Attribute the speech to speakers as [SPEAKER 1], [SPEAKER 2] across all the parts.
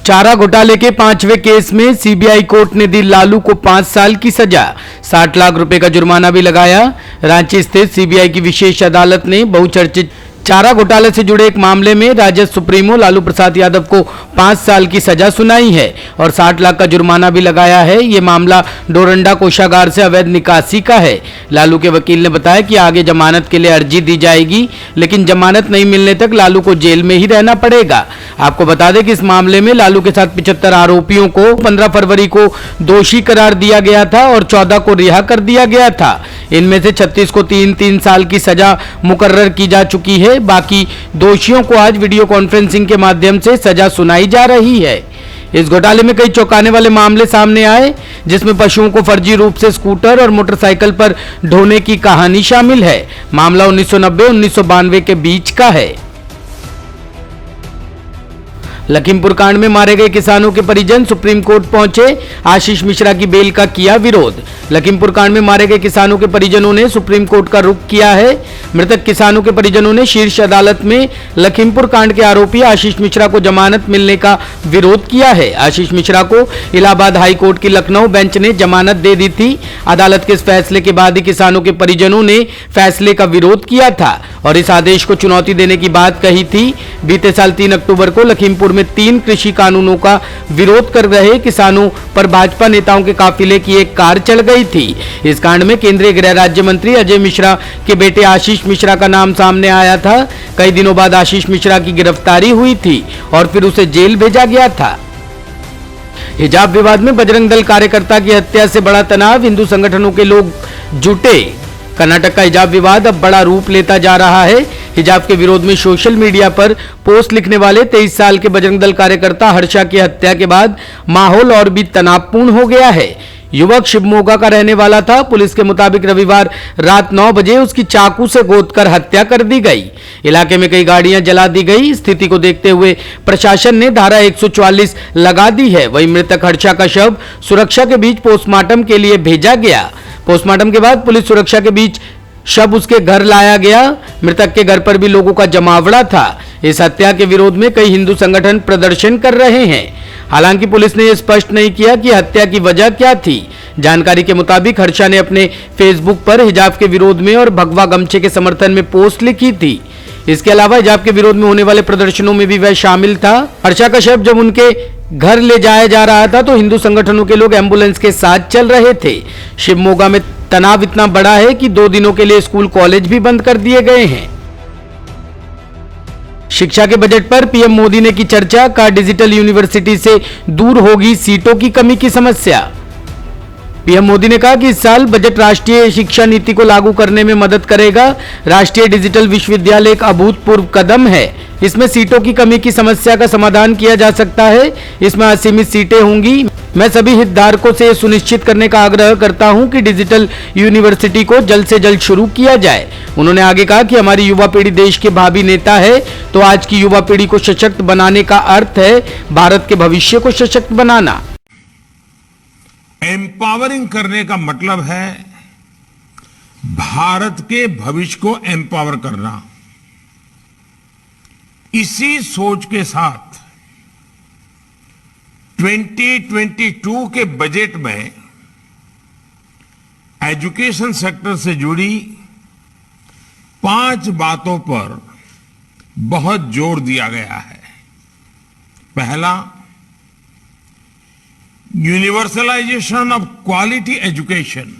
[SPEAKER 1] चारा घोटाले के 5वें केस में सीबीआई कोर्ट ने दी लालू को 5 साल की सजा, 60 लाख रुपए का जुर्माना भी लगाया। रांची स्थित सीबीआई की विशेष अदालत ने बहुचर्चित चारा घोटाले से जुड़े एक मामले में राजद सुप्रीमो लालू प्रसाद यादव को 5 साल की सजा सुनाई है और 60 लाख का जुर्माना भी लगाया है। ये मामला डोरंडा कोषागार से अवैध निकासी का है। लालू के वकील ने बताया कि आगे जमानत के लिए अर्जी दी जाएगी, लेकिन जमानत नहीं मिलने तक लालू को जेल में ही रहना पड़ेगा। आपको बता दें कि इस मामले में लालू के साथ 75 आरोपियों को 15 फरवरी को दोषी करार दिया गया था और 14 को रिहा कर दिया गया था। इनमें से 36 को 3-3 साल की सजा मुकर्रर की जा चुकी है। बाकी दोषियों को आज वीडियो कॉन्फ्रेंसिंग के माध्यम से सजा सुनाई जा रही है। इस घोटाले में कई चौंकाने वाले मामले सामने आए, जिसमें पशुओं को फर्जी रूप से स्कूटर और मोटरसाइकिल पर ढोने की कहानी शामिल है। मामला 1990-1992 के बीच का है। लखीमपुर कांड में मारे गए किसानों के परिजन सुप्रीम कोर्ट पहुंचे, आशीष मिश्रा की बेल का किया विरोध। लखीमपुर कांड में मारे गए किसानों के परिजनों ने सुप्रीम कोर्ट का रुख किया है। मृतक किसानों के परिजनों ने शीर्ष अदालत में लखीमपुर कांड के आरोपी आशीष मिश्रा को जमानत मिलने का विरोध किया है। आशीष मिश्रा को इलाहाबाद हाई कोर्ट की लखनऊ बेंच ने जमानत दे दी थी। अदालत के इस फैसले के बाद ही किसानों के परिजनों ने फैसले का विरोध किया था और इस आदेश को चुनौती देने की बात कही थी। बीते साल 3 अक्टूबर को लखीमपुर में 3 कृषि कानूनों का विरोध कर रहे किसानों पर भाजपा नेताओं के काफिले की एक कार चढ़ गई थी। इस कांड में केंद्रीय गृह राज्य मंत्री अजय मिश्रा के बेटे आशीष मिश्रा का नाम सामने आया था। कई दिनों बाद आशीष मिश्रा की गिरफ्तारी हुई थी और फिर उसे जेल भेजा गया था। हिजाब विवाद में बजरंग दल कार्यकर्ता की हत्या से बड़ा तनाव, हिंदू संगठनों के लोग जुटे। कर्नाटक का हिजाब विवाद अब बड़ा रूप लेता जा रहा है। हिजाब के विरोध में सोशल मीडिया पर पोस्ट लिखने वाले 23 साल के बजरंग दल कार्यकर्ता हर्षा की हत्या के बाद माहौल और भी तनावपूर्ण हो गया है। युवक शिवमोगा का रहने वाला था। पुलिस के मुताबिक रविवार रात 9 बजे उसकी चाकू से गोदकर हत्या कर दी गई। इलाके में कई गाड़ियां जला दी गई। स्थिति को देखते हुए प्रशासन ने धारा 144 लगा दी है। वहीं मृतक हर्षा का शव सुरक्षा के बीच पोस्टमार्टम के लिए भेजा गया। पोस्टमार्टम के बाद पुलिस सुरक्षा के बीच शव उसके घर लाया गया। मृतक के घर पर भी लोगों का जमावड़ा था। इस हत्या के विरोध में कई हिंदू संगठन प्रदर्शन कर रहे हैं। हालांकि पुलिस ने यह स्पष्ट नहीं किया कि हत्या की वजह क्या थी। जानकारी के मुताबिक हर्षा ने अपने फेसबुक पर हिजाब के विरोध में और भगवा गमछे के समर्थन में पोस्ट लिखी थी। इसके अलावा हिजाब के विरोध में होने वाले प्रदर्शनों में भी वह शामिल था। हर्षा का शव जब उनके घर ले जाया जा रहा था तो हिंदू संगठनों के लोग एम्बुलेंस के साथ चल रहे थे। शिवमोगा में तनाव इतना बड़ा है कि 2 दिनों के लिए स्कूल कॉलेज भी बंद कर दिए गए हैं। शिक्षा के बजट पर पीएम मोदी ने की चर्चा, कहा डिजिटल यूनिवर्सिटी से दूर होगी सीटों की कमी की समस्या। पीएम मोदी ने कहा कि इस साल बजट राष्ट्रीय शिक्षा नीति को लागू करने में मदद करेगा। राष्ट्रीय डिजिटल विश्वविद्यालय एक अभूतपूर्व कदम है। इसमें सीटों की कमी की समस्या का समाधान किया जा सकता है। इसमें असीमित सीटें होंगी। मैं सभी हितधारकों से सुनिश्चित करने का आग्रह करता हूं कि डिजिटल यूनिवर्सिटी को जल्द से जल्द शुरू किया जाए। उन्होंने आगे कहा कि हमारी युवा पीढ़ी देश के भावी नेता है, तो आज की युवा पीढ़ी को सशक्त बनाने का अर्थ है भारत के भविष्य को सशक्त बनाना।
[SPEAKER 2] एम्पावरिंग करने का मतलब है भारत के भविष्य को एम्पावर करना। इसी सोच के साथ 2022 के बजट में एजुकेशन सेक्टर से जुड़ी 5 बातों पर बहुत जोर दिया गया है। पहला, यूनिवर्सलाइजेशन ऑफ क्वालिटी एजुकेशन।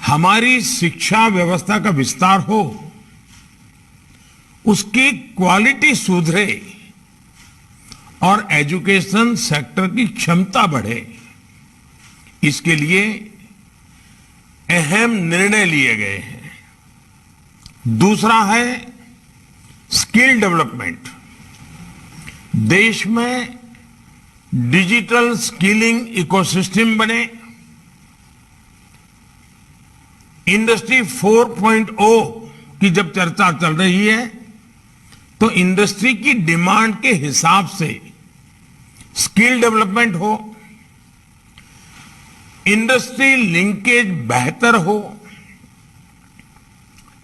[SPEAKER 2] हमारी शिक्षा व्यवस्था का विस्तार हो, उसकी क्वालिटी सुधरे और एजुकेशन सेक्टर की क्षमता बढ़े, इसके लिए अहम निर्णय लिए गए हैं। दूसरा है स्किल डेवलपमेंट। देश में डिजिटल स्किलिंग इकोसिस्टम बने। इंडस्ट्री 4.0 की जब चर्चा चल रही है तो इंडस्ट्री की डिमांड के हिसाब से स्किल डेवलपमेंट हो, इंडस्ट्री लिंकेज बेहतर हो,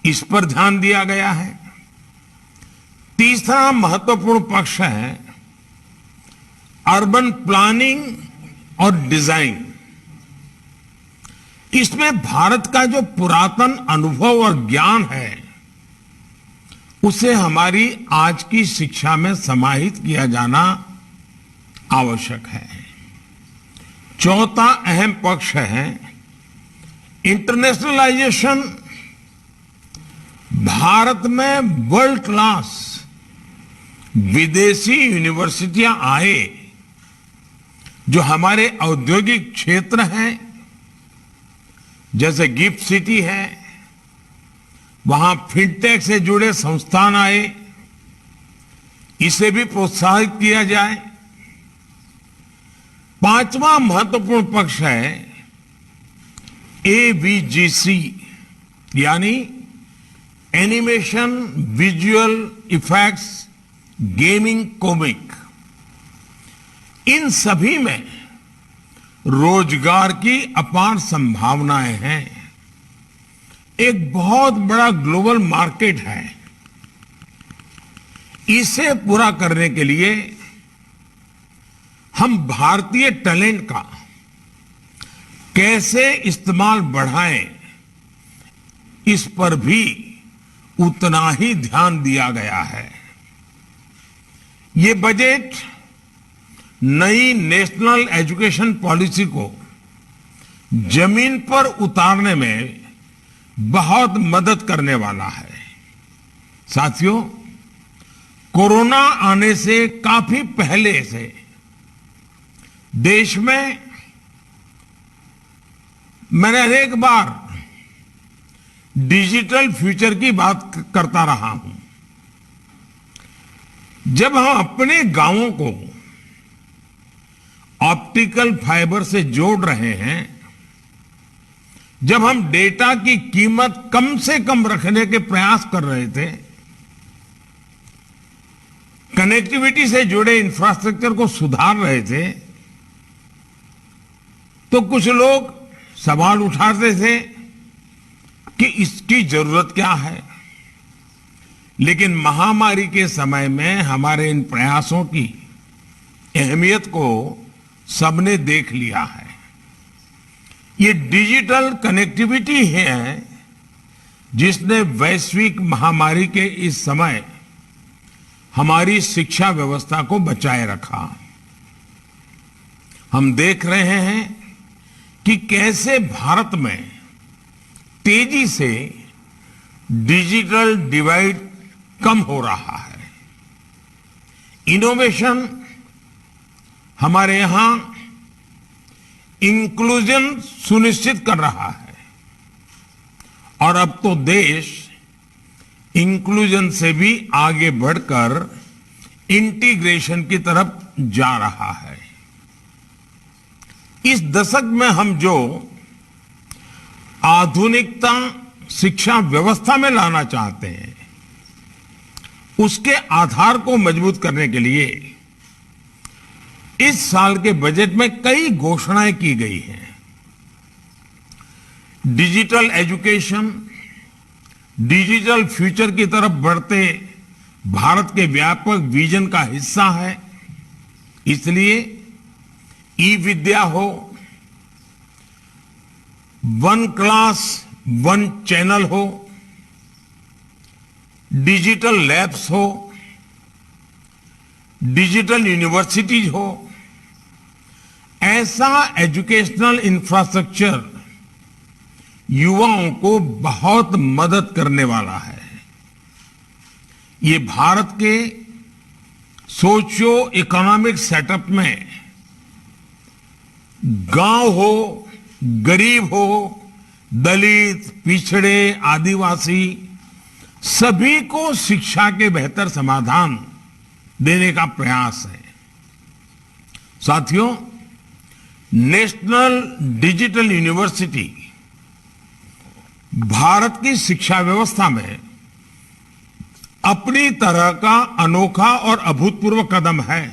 [SPEAKER 2] इस पर ध्यान दिया गया है। तीसरा महत्वपूर्ण पक्ष है अर्बन प्लानिंग और डिजाइन, इसमें भारत का जो पुरातन अनुभव और ज्ञान है उसे हमारी आज की शिक्षा में समाहित किया जाना आवश्यक है। चौथा अहम पक्ष है इंटरनेशनलाइजेशन। भारत में वर्ल्ड क्लास विदेशी यूनिवर्सिटियां आए जो हमारे औद्योगिक क्षेत्र हैं, जैसे गिफ्ट सिटी है, वहां फिनटेक से जुड़े संस्थान आए, इसे भी प्रोत्साहित किया जाए। पांचवा महत्वपूर्ण पक्ष है एवीजीसी, यानी animation, visual effects, gaming, comic. इन सभी में रोजगार की अपार संभावनाएं हैं। एक बहुत बड़ा ग्लोबल मार्केट है। इसे पूरा करने के लिए हम भारतीय टैलेंट का कैसे इस्तेमाल बढ़ाएं, इस पर भी उतना ही ध्यान दिया गया है। ये बजट नई नेशनल एजुकेशन पॉलिसी को जमीन पर उतारने में बहुत मदद करने वाला है। साथियों, कोरोना आने से काफी पहले से देश में मैंने अनेक बार डिजिटल फ्यूचर की बात करता रहा हूं। जब हम अपने गांवों को ऑप्टिकल फाइबर से जोड़ रहे हैं, जब हम डेटा की कीमत कम से कम रखने के प्रयास कर रहे थे, कनेक्टिविटी से जुड़े इंफ्रास्ट्रक्चर को सुधार रहे थे, तो कुछ लोग सवाल उठाते थे कि इसकी जरूरत क्या है। लेकिन महामारी के समय में हमारे इन प्रयासों की अहमियत को सबने देख लिया है। ये डिजिटल कनेक्टिविटी है जिसने वैश्विक महामारी के इस समय हमारी शिक्षा व्यवस्था को बचाए रखा। हम देख रहे हैं कि कैसे भारत में तेजी से डिजिटल डिवाइड कम हो रहा है। इनोवेशन हमारे यहां इंक्लूजन सुनिश्चित कर रहा है और अब तो देश इंक्लूजन से भी आगे बढ़कर इंटीग्रेशन की तरफ जा रहा है। इस दशक में हम जो आधुनिकता शिक्षा व्यवस्था में लाना चाहते हैं, उसके आधार को मजबूत करने के लिए इस साल के बजट में कई घोषणाएं की गई हैं। डिजिटल एजुकेशन डिजिटल फ्यूचर की तरफ बढ़ते भारत के व्यापक विजन का हिस्सा है। इसलिए ई विद्या हो, वन क्लास वन चैनल हो, डिजिटल लैब्स हो, डिजिटल यूनिवर्सिटीज हो, ऐसा एजुकेशनल इंफ्रास्ट्रक्चर युवाओं को बहुत मदद करने वाला है। ये भारत के सोशियो इकोनॉमिक सेटअप में गांव हो, गरीब हो, दलित, पिछड़े, आदिवासी, सभी को शिक्षा के बेहतर समाधान देने का प्रयास है। साथियों, नेशनल डिजिटल यूनिवर्सिटी भारत की शिक्षा व्यवस्था में अपनी तरह का अनोखा और अभूतपूर्व कदम है।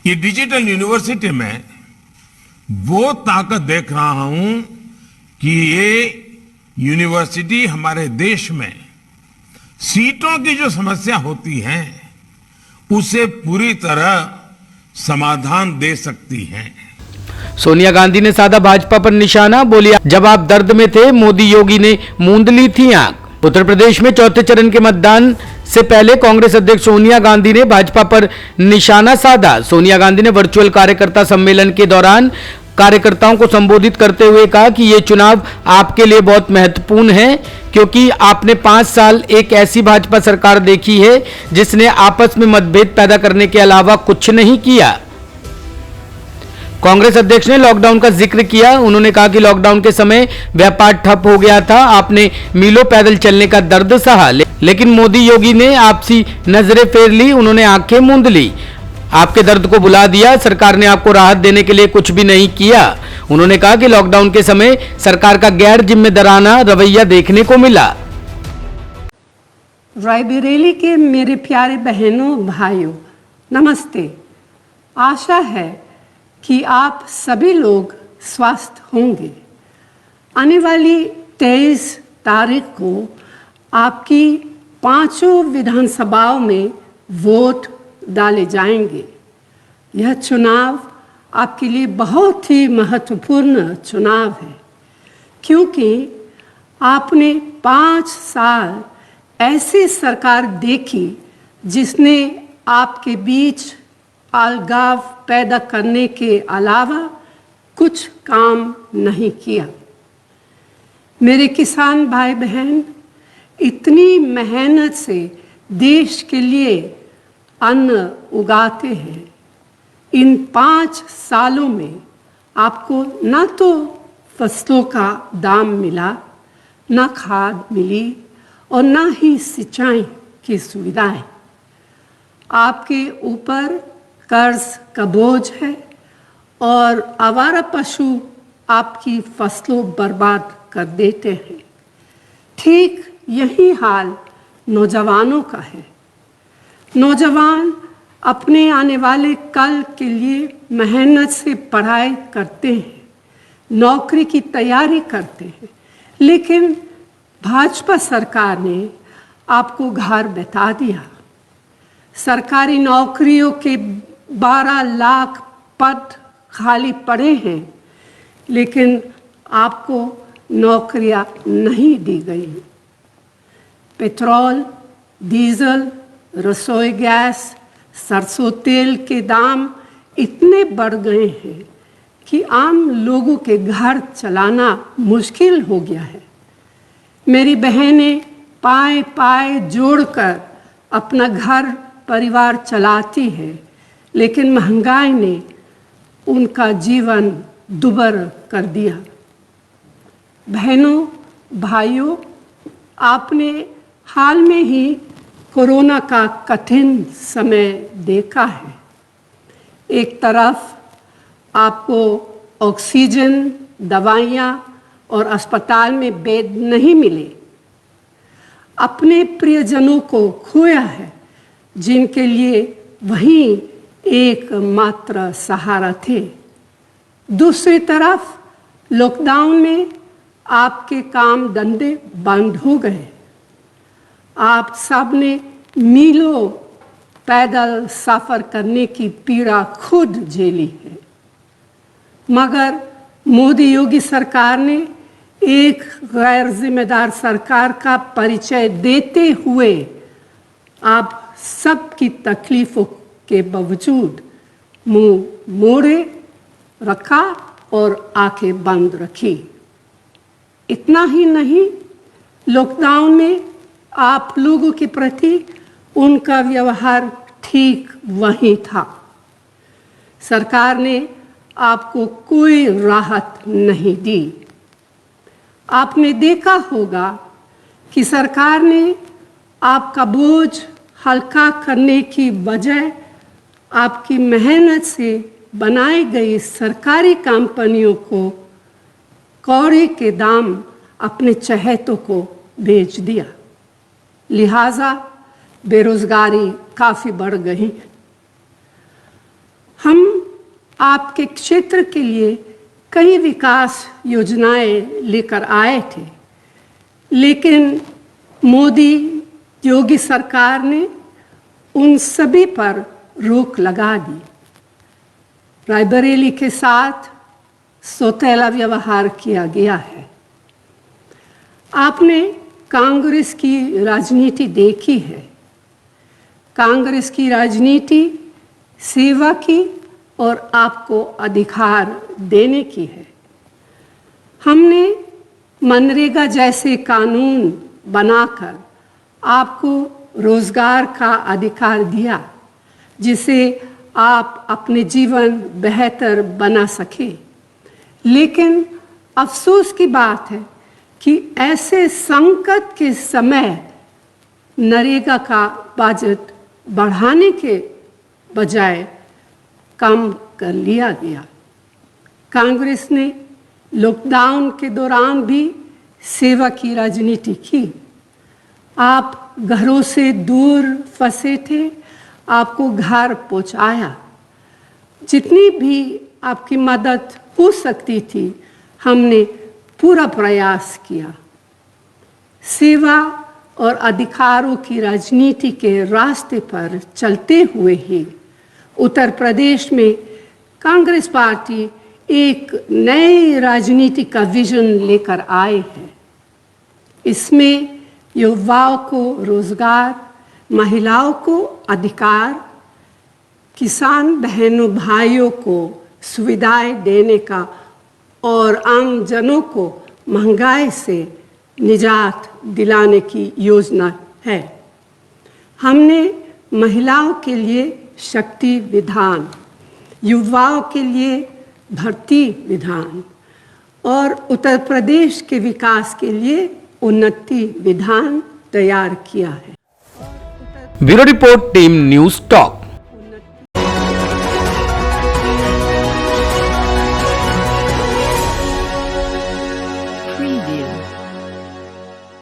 [SPEAKER 2] ये डिजिटल यूनिवर्सिटी में वो ताकत देख रहा हूं कि ये यूनिवर्सिटी हमारे देश में सीटों की जो समस्या होती है उसे पूरी तरह समाधान दे सकती हैं।
[SPEAKER 1] सोनिया गांधी ने साधा भाजपा पर निशाना, बोली जब आप दर्द में थे मोदी योगी ने मूंद ली थी आंख। उत्तर प्रदेश में चौथे चरण के मतदान से पहले कांग्रेस अध्यक्ष सोनिया गांधी ने भाजपा पर निशाना साधा। सोनिया गांधी ने वर्चुअल कार्यकर्ता सम्मेलन के दौरान कार्यकर्ताओं को संबोधित करते हुए कहा कि ये चुनाव आपके लिए बहुत महत्वपूर्ण है, क्योंकि आपने 5 साल एक ऐसी भाजपा सरकार देखी है जिसने आपस में मतभेद पैदा करने के अलावा कुछ नहीं किया। कांग्रेस अध्यक्ष ने लॉकडाउन का जिक्र किया। उन्होंने कहा कि लॉकडाउन के समय व्यापार ठप हो गया था, आपने मीलों पैदल चलने का दर्द सहा, लेकिन मोदी योगी ने आपसी नजरें फेर ली, उन्होंने आंखें मूंद ली, आपके दर्द को बुला दिया। सरकार ने आपको राहत देने के लिए कुछ भी नहीं किया। उन्होंने कहा कि लॉकडाउन के समय सरकार का गैर जिम्मेदाराना रवैया देखने को मिला।
[SPEAKER 3] रायबरेली के मेरे प्यारे बहनों भाइयों, नमस्ते। आशा है कि आप सभी लोग स्वस्थ होंगे। आने वाली 23 तारीख को आपकी 5 विधानसभाओं में वोट डाले जाएंगे। यह चुनाव आपके लिए बहुत ही महत्वपूर्ण चुनाव है, क्योंकि आपने 5 साल ऐसी सरकार देखी जिसने आपके बीच अलगाव पैदा करने के अलावा कुछ काम नहीं किया। मेरे किसान भाई बहन इतनी मेहनत से देश के लिए अन्न उगाते हैं। इन 5 सालों में आपको न तो फसलों का दाम मिला, न खाद मिली और न ही सिंचाई की सुविधाएं। आपके ऊपर कर्ज का बोझ है और आवारा पशु आपकी फसलों बर्बाद कर देते हैं। ठीक यही हाल नौजवानों का है। नौजवान अपने आने वाले कल के लिए मेहनत से पढ़ाई करते हैं, नौकरी की तैयारी करते हैं, लेकिन भाजपा सरकार ने आपको घर बैठा दिया। सरकारी नौकरियों के 12 लाख पद खाली पड़े हैं, लेकिन आपको नौकरियां नहीं दी गई। पेट्रोल, डीजल, रसोई गैस, सरसों तेल के दाम इतने बढ़ गए हैं कि आम लोगों के घर चलाना मुश्किल हो गया है। मेरी बहनें पाए पाए जोड़कर अपना घर परिवार चलाती है, लेकिन महंगाई ने उनका जीवन दुभर कर दिया। बहनों भाइयों, आपने हाल में ही कोरोना का कठिन समय देखा है। एक तरफ आपको ऑक्सीजन, दवाइयाँ और अस्पताल में बेड नहीं मिले, अपने प्रियजनों को खोया है जिनके लिए वही एकमात्र सहारा थे। दूसरी तरफ लॉकडाउन में आपके काम धंधे बंद हो गए। आप सब ने मीलों पैदल सफर करने की पीड़ा खुद झेली है, मगर मोदी योगी सरकार ने एक गैर जिम्मेदार सरकार का परिचय देते हुए आप सबकी तकलीफों के बावजूद मुंह मोड़े रखा और आंखें बंद रखी। इतना ही नहीं, लॉकडाउन में आप लोगों के प्रति उनका व्यवहार ठीक वही था। सरकार ने आपको कोई राहत नहीं दी। आपने देखा होगा कि सरकार ने आपका बोझ हल्का करने की बजाय आपकी मेहनत से बनाई गई सरकारी कंपनियों को कौड़ी के दाम अपने चहेतों को बेच दिया। लिहाजा बेरोजगारी काफ़ी बढ़ गई। हम आपके क्षेत्र के लिए कई विकास योजनाएं लेकर आए थे, लेकिन मोदी योगी सरकार ने उन सभी पर रोक लगा दी। रायबरेली के साथ सौतेला व्यवहार किया गया है। आपने कांग्रेस की राजनीति देखी है। कांग्रेस की राजनीति सेवा की और आपको अधिकार देने की है। हमने मनरेगा जैसे कानून बनाकर आपको रोजगार का अधिकार दिया, जिसे आप अपने जीवन बेहतर बना सके। लेकिन अफसोस की बात है कि ऐसे संकट के समय नरेगा का बजट बढ़ाने के बजाय कम कर लिया गया। कांग्रेस ने लॉकडाउन के दौरान भी सेवा की राजनीति की। आप घरों से दूर फंसे थे, आपको घर पहुंचाया। जितनी भी आपकी मदद हो सकती थी, हमने पूरा प्रयास किया। सेवा और अधिकारों की राजनीति के रास्ते पर चलते हुए ही उत्तर प्रदेश में कांग्रेस पार्टी एक नई राजनीति का विजन लेकर आए हैं। इसमें युवाओं को रोजगार, महिलाओं को अधिकार, किसान बहनों भाइयों को सुविधाएं देने का और आम जनों को महंगाई से निजात दिलाने की योजना है। हमने महिलाओं के लिए शक्ति विधान, युवाओं के लिए भर्ती विधान और उत्तर प्रदेश के विकास के लिए उन्नति विधान तैयार किया है।
[SPEAKER 1] Bureau report, team news talk.